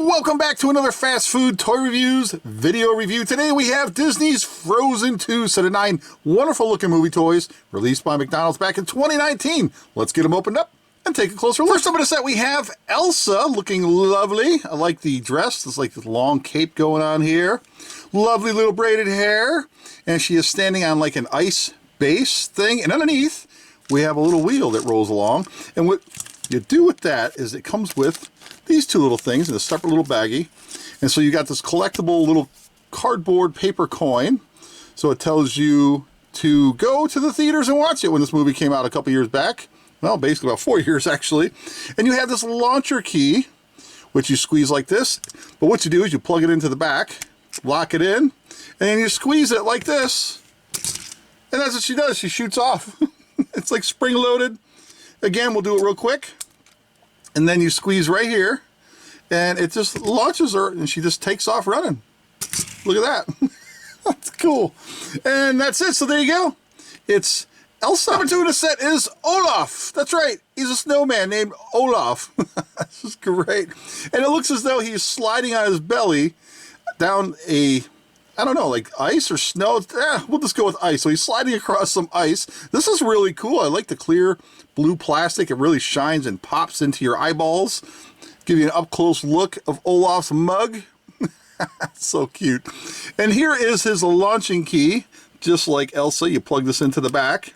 Welcome back to another Fast Food Toy Reviews video review. Today we have Disney's Frozen 2 set of 9 wonderful looking movie toys released by McDonald's back in 2019. Let's get them opened up and take a closer look. First up in the set we have Elsa looking lovely. I like the dress. There's like this long cape going on here. Lovely little braided hair. And she is standing on like an ice base thing. And underneath we have a little wheel that rolls along. And what you do with that is it comes with these two little things in a separate little baggie. And so you got this collectible little cardboard paper coin. So it tells you to go to the theaters and watch it when this movie came out a couple years back. Well, basically about 4 years actually. And you have this launcher key, which you squeeze like this. But what you do is you plug it into the back, lock it in, and then you squeeze it like this. And that's what she does. She shoots off. It's like spring loaded. Again, we'll do it real quick. And then you squeeze right here, and it just launches her, and she just takes off running. Look at that. That's cool. And that's it. So there you go. It's Elsa. Number 2 in the set is Olaf. That's right. He's a snowman named Olaf. This is great. And it looks as though he's sliding on his belly down a, I don't know, like ice or snow. We'll just go with ice. So he's sliding across some ice. This is really cool. I like the clear blue plastic. It really shines and pops into your eyeballs. Give you an up-close look of Olaf's mug. So cute. And here is his launching key. Just like Elsa, you plug this into the back.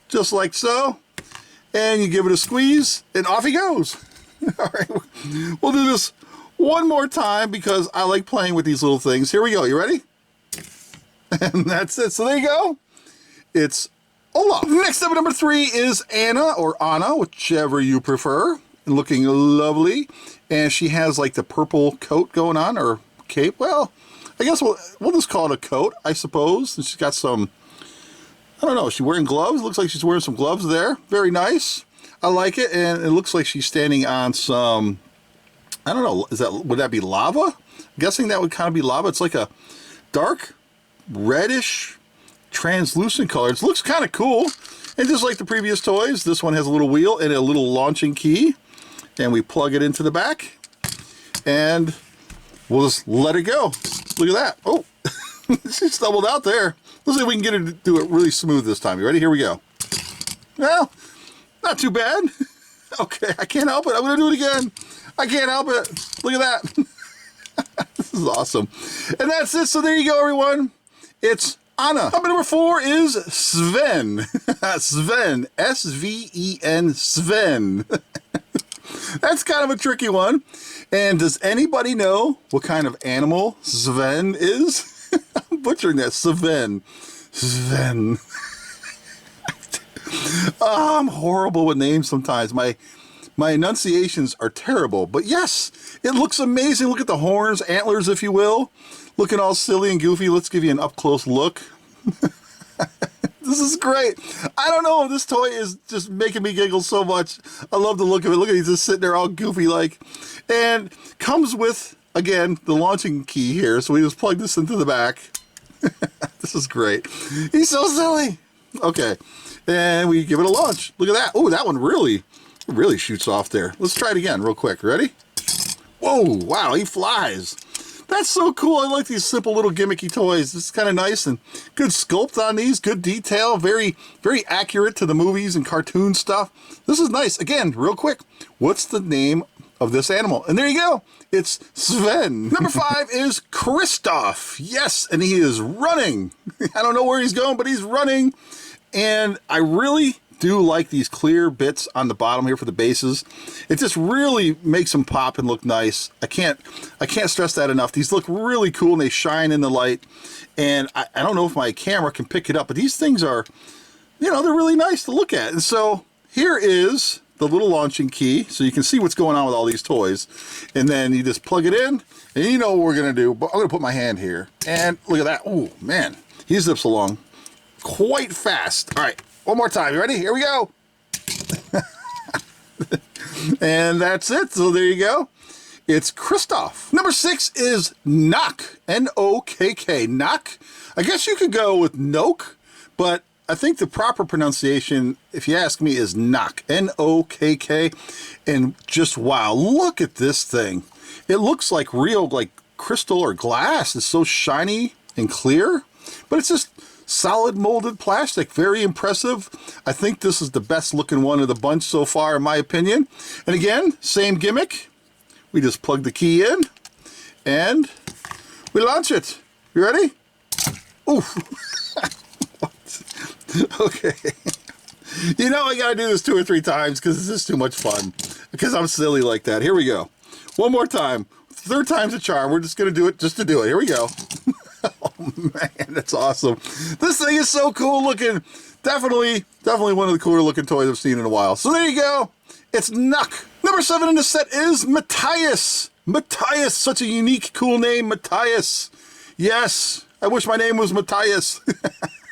Just like so. And you give it a squeeze, and off he goes. All right, we'll do this one more time because I like playing with these little things. Here we go. You ready? And that's it. So there you go. It's Olaf. Next up at number 3 is Anna, or Anna, whichever you prefer. Looking lovely. And she has like the purple coat going on, or cape. Well, I guess we'll just call it a coat, I suppose. And she's got some, I don't know, is she wearing gloves? Looks like she's wearing some gloves there. Very nice. I like it. And it looks like she's standing on some, I don't know, would that be lava? I'm guessing that would kind of be lava. It's like a dark reddish translucent color. It looks kind of cool. And just like the previous toys, this one has a little wheel and a little launching key. And we plug it into the back. And we'll just let it go. Look at that. Oh, she stumbled out there. Let's see if we can get her to do it really smooth this time. You ready? Here we go. Well, not too bad. Okay, I can't help it. I'm going to do it again. I can't help it. Look at that. This is awesome. And that's it. So there you go, everyone. It's Anna. Up at number 4 is Sven. Sven. S-V-E-N. Sven. That's kind of a tricky one. And does anybody know what kind of animal Sven is? I'm butchering that. Sven. Sven. Oh, I'm horrible with names sometimes. My enunciations are terrible. But yes, it looks amazing. Look at the horns, antlers, if you will. Looking all silly and goofy. Let's give you an up-close look. This is great. I don't know. This toy is just making me giggle so much. I love the look of it. Look at he's just sitting there all goofy like. And comes with, again, the launching key here. So we just plug this into the back. This is great. He's so silly. Okay. And we give it a launch. Look at that. Oh, that one really shoots off there. Let's try it again real quick. Ready? Whoa, wow, he flies. That's so cool. I like these simple little gimmicky toys. This is kind of nice and good sculpt on these. Good detail. Very, very accurate to the movies and cartoon stuff. This is nice. Again, real quick, what's the name of this animal? And there you go. It's Sven. Number 5 is Kristoff. Yes, and he is running. I don't know where he's going, but he's running. And I really do like these clear bits on the bottom here for the bases. It just really makes them pop and look nice. I can't stress that enough. These look really cool and they shine in the light. And I don't know if my camera can pick it up, but these things are, you know, they're really nice to look at. And so here is the little launching key, so you can see what's going on with all these toys. And then you just plug it in, and you know what we're gonna do. But I'm gonna put my hand here, and look at that. Oh man, he zips along quite fast. All right. One more time. You ready? Here we go. And that's it. So there you go. It's Kristoff. Number 6 is Knuck. N-O-K-K. Knuck. I guess you could go with Noke, but I think the proper pronunciation, if you ask me, is Knuck, N-O-K-K. And just wow, look at this thing. It looks like real, like crystal or glass. It's so shiny and clear, but it's just solid molded plastic. Very impressive. I think this is the best looking one of the bunch so far, in my opinion. And again, same gimmick. We just plug the key in and we launch it. You ready? Oof. Okay. You know I gotta do this 2 or 3 times because this is too much fun. Because I'm silly like that. Here we go. One more time. 3rd time's a charm. We're just gonna do it just to do it. Here we go. Oh man, that's awesome. This thing is so cool looking. Definitely one of the cooler looking toys I've seen in a while. So there you go. It's Knuck. Number 7 in the set is Matthias. Matthias, such a unique, cool name, Matthias. Yes, I wish my name was Matthias.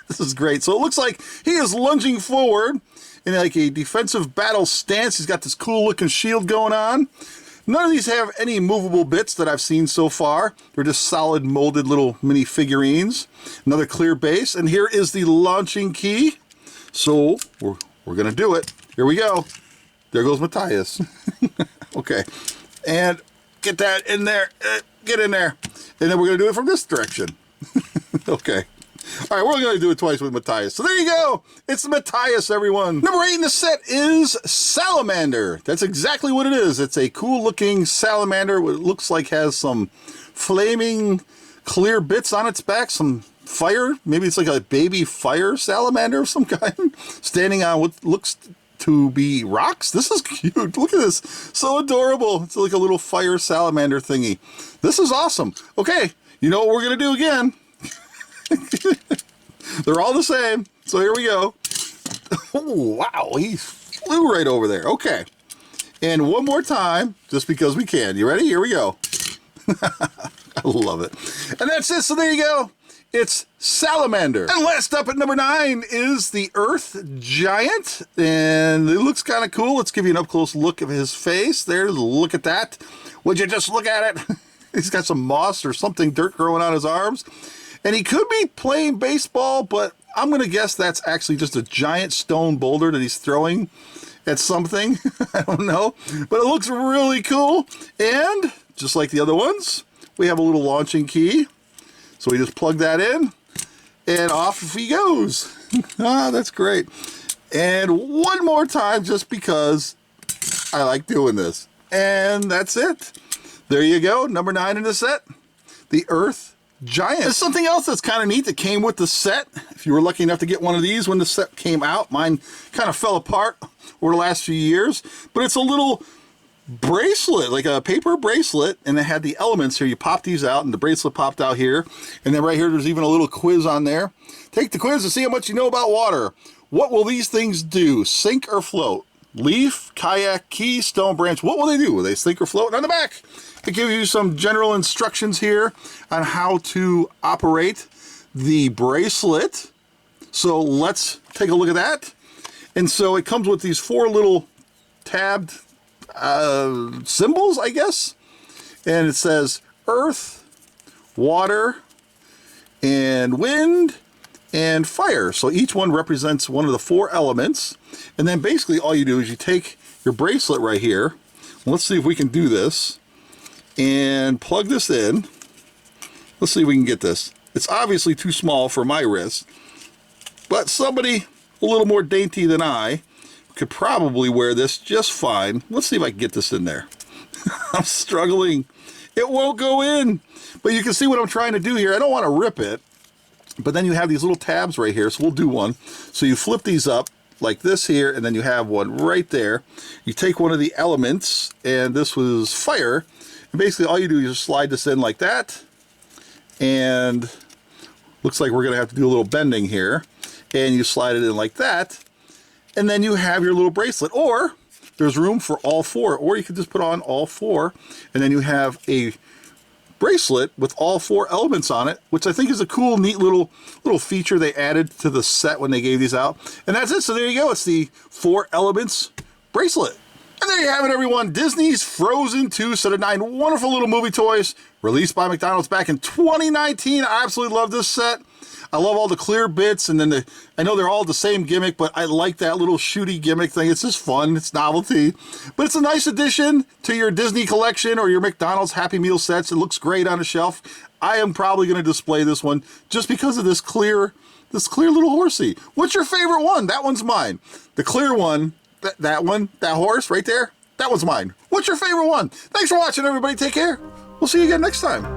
This is great. So it looks like he is lunging forward in like a defensive battle stance. He's got this cool looking shield going on. None of these have any movable bits that I've seen so far. They're just solid molded little mini figurines. Another clear base. And here is the launching key. So we're going to do it. Here we go. There goes Matthias. Okay. And get that in there. Get in there. And then we're going to do it from this direction. Okay. All right, we're going to do it twice with Matthias. So there you go. It's Matthias, everyone. Number 8 in the set is Salamander. That's exactly what it is. It's a cool-looking salamander. What it looks like has some flaming clear bits on its back, some fire. Maybe it's like a baby fire salamander of some kind, standing on what looks to be rocks. This is cute. Look at this. So adorable. It's like a little fire salamander thingy. This is awesome. Okay, you know what we're going to do again. They're all the same. So here we go. Oh, wow. He flew right over there. Okay. And one more time, just because we can. You ready? Here we go. I love it. And that's it. So there you go. It's Salamander. And last up at number 9 is the Earth Giant. And it looks kind of cool. Let's give you an up-close look of his face. There's a look at that. Would you just look at it? He's got some moss or something, dirt growing on his arms. And he could be playing baseball, but I'm going to guess that's actually just a giant stone boulder that he's throwing at something. I don't know. But it looks really cool. And just like the other ones, we have a little launching key. So we just plug that in, and off he goes. Ah, that's great. And one more time, just because I like doing this. And that's it. There you go. Number 9 in the set, the Earth Giant. There's something else that's kind of neat that came with the set. If you were lucky enough to get one of these when the set came out, mine kind of fell apart over the last few years. But it's a little bracelet, like a paper bracelet, and it had the elements here. You pop these out, and the bracelet popped out here. And then right here, there's even a little quiz on there. Take the quiz to see how much you know about water. What will these things do? Sink or float? Leaf, kayak, key, stone, branch. What will they do? Will they sink or float? And on the back, I give you some general instructions here on how to operate the bracelet. So let's take a look at that. And so it comes with these 4 little tabbed symbols, I guess. And it says earth, water, and wind, and fire. So each one represents one of the 4 elements. And then basically all you do is you take your bracelet right here. Let's see if we can do this. And plug this in. Let's see if we can get this. It's obviously too small for my wrist, but somebody a little more dainty than I could probably wear this just fine. Let's see if I can get this in there. I'm struggling. It won't go in, but you can see what I'm trying to do here. I don't want to rip it, but then you have these little tabs right here, so we'll do one. So you flip these up like this here, and then you have one right there. You take one of the elements, and this was fire. And basically all you do is just slide this in like that, and looks like we're going to have to do a little bending here, and you slide it in like that, and then you have your little bracelet. Or there's room for all 4, or you could just put on all 4, and then you have a bracelet with all 4 elements on it, which I think is a cool, neat little feature they added to the set when they gave these out. And that's it. So there you go. It's the 4 elements bracelet. And there you have it, everyone. Disney's Frozen 2 set of 9 wonderful little movie toys released by McDonald's back in 2019. I absolutely love this set. I love all the clear bits, and then I know they're all the same gimmick, but I like that little shooty gimmick thing. It's just fun. It's novelty. But it's a nice addition to your Disney collection or your McDonald's Happy Meal sets. It looks great on a shelf. I am probably going to display this one just because of this clear little horsey. What's your favorite one? That one's mine. The clear one, that one, that horse right there, that one's mine. What's your favorite one? Thanks for watching, everybody. Take care. We'll see you again next time.